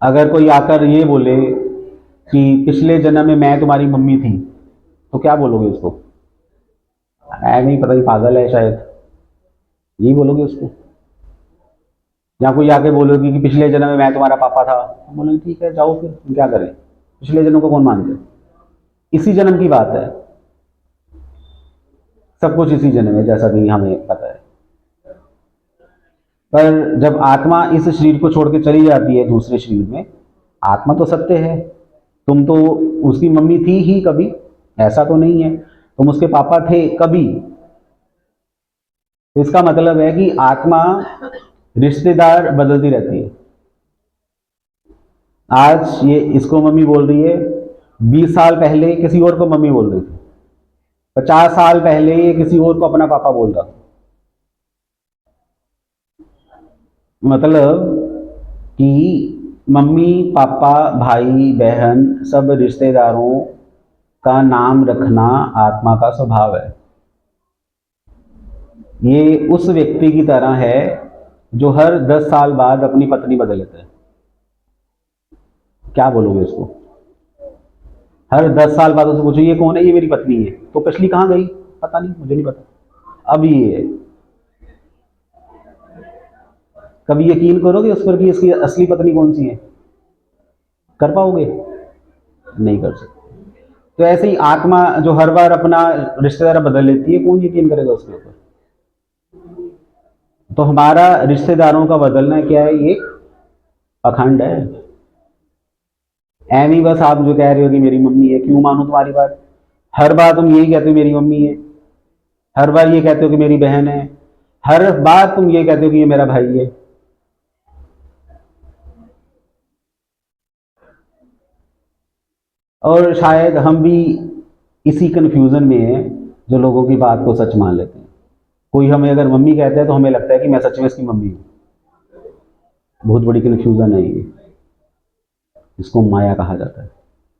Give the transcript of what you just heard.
अगर कोई आकर ये बोले कि पिछले जन्म में मैं तुम्हारी मम्मी थी, तो क्या बोलोगे उसको? नहीं पता, ही पागल है शायद, यही बोलोगे उसको। या कोई आके बोलोगे कि पिछले जन्म में मैं तुम्हारा पापा था, बोले ठीक है जाओ फिर, क्या करें, पिछले जन्म को कौन मानते? इसी जन्म की बात है, सब कुछ इसी जन्म है जैसा कि हमें पता है। पर जब आत्मा इस शरीर को छोड़ के चली जाती है दूसरे शरीर में, आत्मा तो सत्य है, तुम तो उसकी मम्मी थी ही कभी, ऐसा तो नहीं है, तुम उसके पापा थे कभी। तो इसका मतलब है कि आत्मा रिश्तेदार बदलती रहती है। आज ये इसको मम्मी बोल रही है, 20 साल पहले किसी और को मम्मी बोल रही थी, 50 साल पहले ये किसी और को अपना पापा बोल रहा था। मतलब कि मम्मी पापा भाई बहन सब रिश्तेदारों का नाम रखना आत्मा का स्वभाव है। ये उस व्यक्ति की तरह है जो हर 10 साल बाद अपनी पत्नी बदल लेता है। क्या बोलोगे उसको? हर 10 साल बाद उससे पूछो ये कौन है, ये मेरी पत्नी है, तो पिछली कहाँ गई, पता नहीं, मुझे नहीं पता, अब ये है। कभी यकीन करोगे उस पर कि इसकी असली पत्नी कौन सी है? कर पाओगे? नहीं कर सकते। तो ऐसे ही आत्मा जो हर बार अपना रिश्तेदार बदल लेती है, कौन यकीन करेगा उसके ऊपर? तो हमारा रिश्तेदारों का बदलना क्या है, ये पखंड है। एमी बस आप जो कह रहे हो कि मेरी मम्मी है, क्यों मानूं तुम्हारी बात? हर बार तुम यही कहते हो मेरी मम्मी है, हर बार ये कहते हो कि मेरी बहन है, हर बार तुम ये कहते हो कि ये मेरा भाई है। और शायद हम भी इसी कंफ्यूजन में हैं जो लोगों की बात को सच मान लेते हैं। कोई हमें अगर मम्मी कहता है तो हमें लगता है कि मैं सच में इसकी मम्मी हूँ। बहुत बड़ी कंफ्यूजन है ये, इसको माया कहा जाता है।